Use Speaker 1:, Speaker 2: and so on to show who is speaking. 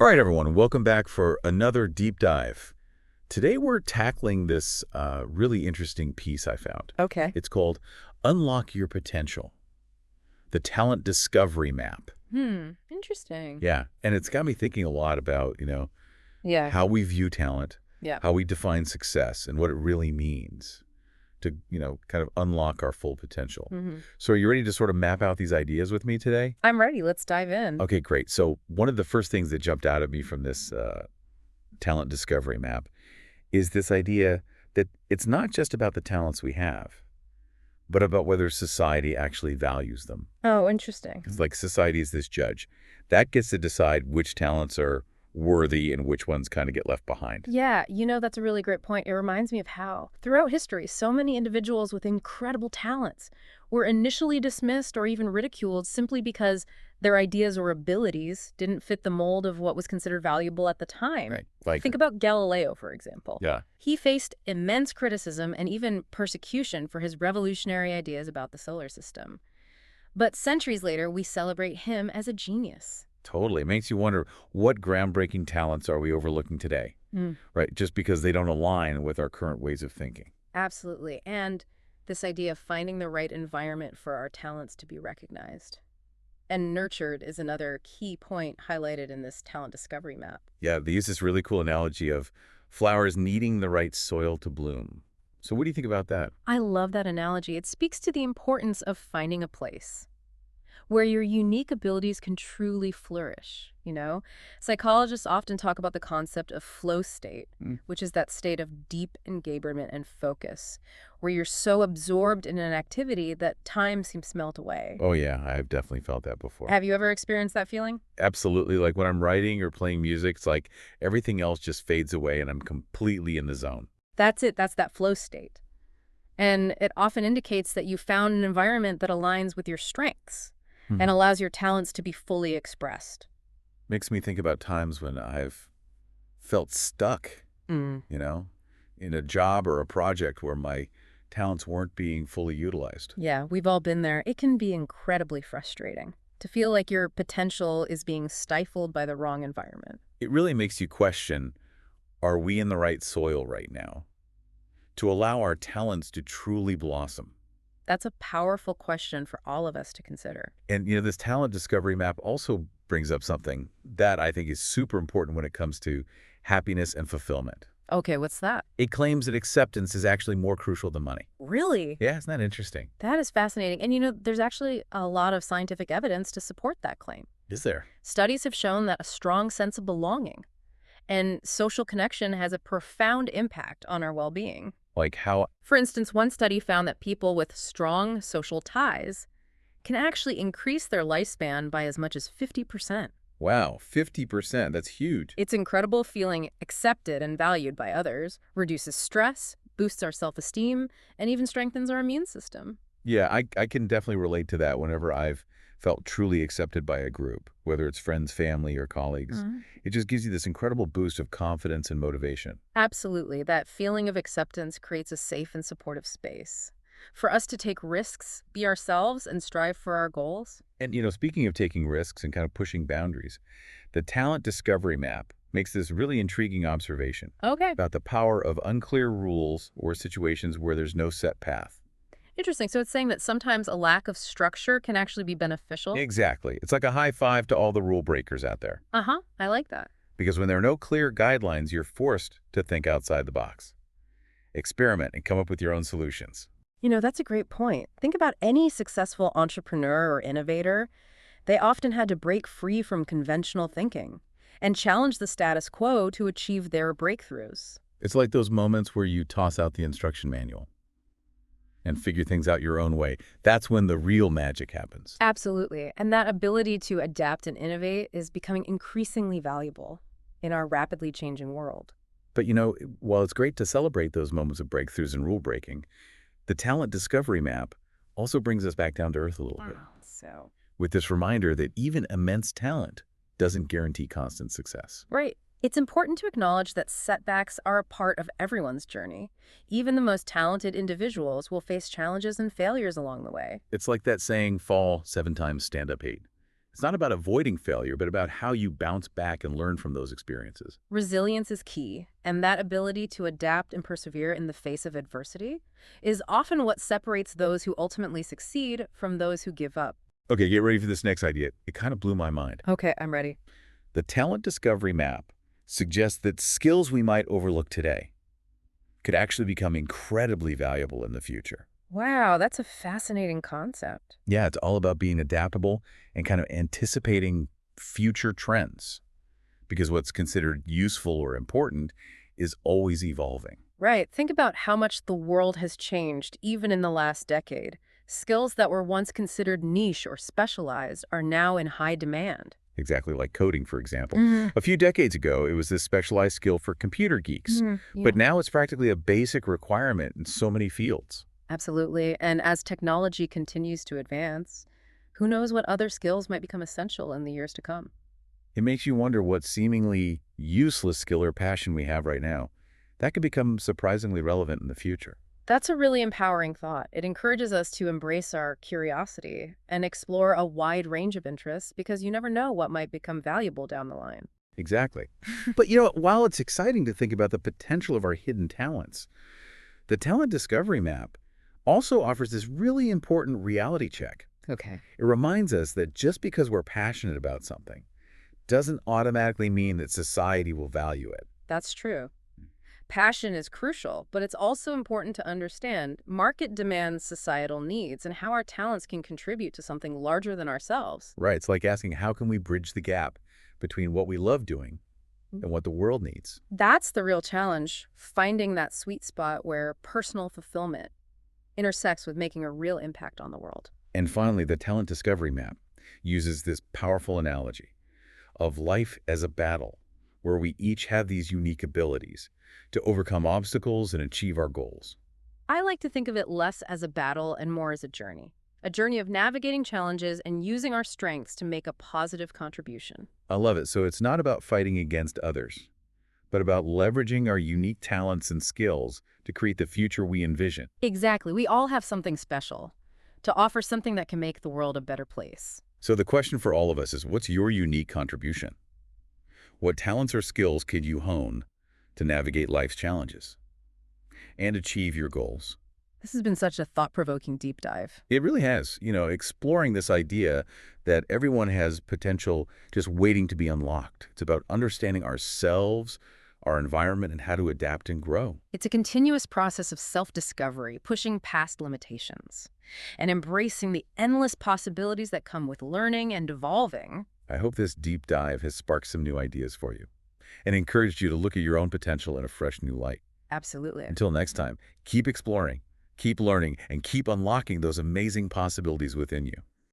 Speaker 1: All right, everyone, welcome back for another deep dive. Today we're tackling this really interesting piece I found.
Speaker 2: Okay.
Speaker 1: It's called Unlock Your Potential, the Talent Discovery Map.
Speaker 2: Interesting.
Speaker 1: Yeah, and it's got me thinking a lot about,
Speaker 2: Yeah.
Speaker 1: how we view talent,
Speaker 2: Yeah.
Speaker 1: how we define success, and what it really means to, kind of unlock our full potential. So are you ready to sort of map out these ideas with me today?
Speaker 2: I'm ready. Let's dive in.
Speaker 1: Okay, great. So one of the first things that jumped out at me from this talent discovery map is this idea that it's not just about the talents we have, but about whether society actually values them.
Speaker 2: Oh, interesting.
Speaker 1: It's like society is this judge. That gets to decide which talents are worthy and which ones kind of get left behind.
Speaker 2: Yeah, that's a really great point. It reminds me of how, throughout history, so many individuals with incredible talents were initially dismissed or even ridiculed simply because their ideas or abilities didn't fit the mold of what was considered valuable at the time.
Speaker 1: Right. Like,
Speaker 2: Think about Galileo, for example.
Speaker 1: yeah.
Speaker 2: He faced immense criticism and even persecution for his revolutionary ideas about the solar system. But centuries later, we celebrate him as a genius.
Speaker 1: Totally. It makes you wonder, what groundbreaking talents are we overlooking today, right? Just because they don't align with our current ways of thinking.
Speaker 2: Absolutely. And this idea of finding the right environment for our talents to be recognized and nurtured is another key point highlighted in this talent discovery map.
Speaker 1: Yeah, they use this really cool analogy of flowers needing the right soil to bloom. So what do you think about that?
Speaker 2: I love that analogy. It speaks to the importance of finding a place where your unique abilities can truly flourish. Psychologists often talk about the concept of flow state, which is that state of deep engagement and focus, where you're so absorbed in an activity that time seems to melt away.
Speaker 1: Oh, yeah, I've definitely felt that before.
Speaker 2: Have you ever experienced that feeling?
Speaker 1: Absolutely. Like when I'm writing or playing music, it's like everything else just fades away and I'm completely in the zone.
Speaker 2: That's it. That's that flow state. And it often indicates that you found an environment that aligns with your strengths and allows your talents to be fully expressed.
Speaker 1: Makes me think about times when I've felt stuck, in a job or a project where my talents weren't being fully utilized.
Speaker 2: Yeah, we've all been there. It can be incredibly frustrating to feel like your potential is being stifled by the wrong environment.
Speaker 1: It really makes you question, are we in the right soil right now to allow our talents to truly blossom?
Speaker 2: That's a powerful question for all of us to consider.
Speaker 1: And, this talent discovery map also brings up something that I think is super important when it comes to happiness and fulfillment.
Speaker 2: Okay, what's that?
Speaker 1: It claims that acceptance is actually more crucial than money.
Speaker 2: Really?
Speaker 1: Yeah, isn't that interesting?
Speaker 2: That is fascinating. And there's actually a lot of scientific evidence to support that claim.
Speaker 1: Is there?
Speaker 2: Studies have shown that a strong sense of belonging and social connection has a profound impact on our well-being.
Speaker 1: Like how?
Speaker 2: For instance, one study found that people with strong social ties can actually increase their lifespan by as much as 50%.
Speaker 1: Wow, 50%. That's huge.
Speaker 2: It's incredible feeling accepted and valued by others, reduces stress, boosts our self-esteem, and even strengthens our immune system.
Speaker 1: Yeah, I can definitely relate to that whenever I've felt truly accepted by a group, whether it's friends, family, or colleagues. It just gives you this incredible boost of confidence and motivation.
Speaker 2: Absolutely. That feeling of acceptance creates a safe and supportive space for us to take risks, be ourselves, and strive for our goals.
Speaker 1: And, speaking of taking risks and kind of pushing boundaries, the talent discovery map makes this really intriguing observation
Speaker 2: Okay.
Speaker 1: about the power of unclear rules or situations where there's no set path.
Speaker 2: Interesting. So it's saying that sometimes a lack of structure can actually be beneficial?
Speaker 1: Exactly. It's like a high five to all the rule breakers out there.
Speaker 2: I like that.
Speaker 1: Because when there are no clear guidelines, you're forced to think outside the box. Experiment and come up with your own solutions.
Speaker 2: That's a great point. Think about any successful entrepreneur or innovator. They often had to break free from conventional thinking and challenge the status quo to achieve their breakthroughs.
Speaker 1: It's like those moments where you toss out the instruction manual and figure things out your own way. That's when the real magic happens.
Speaker 2: Absolutely. And that ability to adapt and innovate is becoming increasingly valuable in our rapidly changing world.
Speaker 1: But, while it's great to celebrate those moments of breakthroughs and rule breaking, the talent discovery map also brings us back down to earth a little bit.
Speaker 2: So,
Speaker 1: with this reminder that even immense talent doesn't guarantee constant success.
Speaker 2: right. It's important to acknowledge that setbacks are a part of everyone's journey. Even the most talented individuals will face challenges and failures along the way.
Speaker 1: It's like that saying, fall 7 times, stand up 8. It's not about avoiding failure, but about how you bounce back and learn from those experiences.
Speaker 2: Resilience is key, and that ability to adapt and persevere in the face of adversity is often what separates those who ultimately succeed from those who give up.
Speaker 1: Okay, get ready for this next idea. It kind of blew my mind.
Speaker 2: Okay, I'm ready.
Speaker 1: The talent discovery map suggests that skills we might overlook today could actually become incredibly valuable in the future.
Speaker 2: Wow, that's a fascinating concept.
Speaker 1: Yeah, it's all about being adaptable and kind of anticipating future trends, because what's considered useful or important is always evolving.
Speaker 2: Right, think about how much the world has changed even in the last decade. Skills that were once considered niche or specialized are now in high demand.
Speaker 1: Exactly like coding, for example.
Speaker 2: Hmm.
Speaker 1: A few decades ago, it was this specialized skill for computer geeks,
Speaker 2: Yeah.
Speaker 1: but now it's practically a basic requirement in so many fields.
Speaker 2: Absolutely. And as technology continues to advance, who knows what other skills might become essential in the years to come?
Speaker 1: It makes you wonder what seemingly useless skill or passion we have right now that could become surprisingly relevant in the future.
Speaker 2: That's a really empowering thought. It encourages us to embrace our curiosity and explore a wide range of interests because you never know what might become valuable down the line.
Speaker 1: Exactly. But while it's exciting to think about the potential of our hidden talents, the talent discovery map also offers this really important reality check.
Speaker 2: Okay.
Speaker 1: It reminds us that just because we're passionate about something doesn't automatically mean that society will value it.
Speaker 2: That's true. Passion is crucial, but it's also important to understand market demands societal needs and how our talents can contribute to something larger than ourselves.
Speaker 1: Right. It's like asking, how can we bridge the gap between what we love doing and what the world needs?
Speaker 2: That's the real challenge, finding that sweet spot where personal fulfillment intersects with making a real impact on the world.
Speaker 1: And finally, the talent discovery map uses this powerful analogy of life as a battle, where we each have these unique abilities to overcome obstacles and achieve our goals.
Speaker 2: I like to think of it less as a battle and more as a journey of navigating challenges and using our strengths to make a positive contribution.
Speaker 1: I love it. So it's not about fighting against others, but about leveraging our unique talents and skills to create the future we envision.
Speaker 2: Exactly. We all have something special to offer, something that can make the world a better place.
Speaker 1: So the question for all of us is, what's your unique contribution? What talents or skills could you hone to navigate life's challenges and achieve your goals?
Speaker 2: This has been such a thought-provoking deep dive.
Speaker 1: It really has, exploring this idea that everyone has potential just waiting to be unlocked. It's about understanding ourselves, our environment, and how to adapt and grow.
Speaker 2: It's a continuous process of self-discovery, pushing past limitations, and embracing the endless possibilities that come with learning and evolving.
Speaker 1: I hope this deep dive has sparked some new ideas for you and encouraged you to look at your own potential in a fresh new light.
Speaker 2: Absolutely.
Speaker 1: Until next time, keep exploring, keep learning, and keep unlocking those amazing possibilities within you.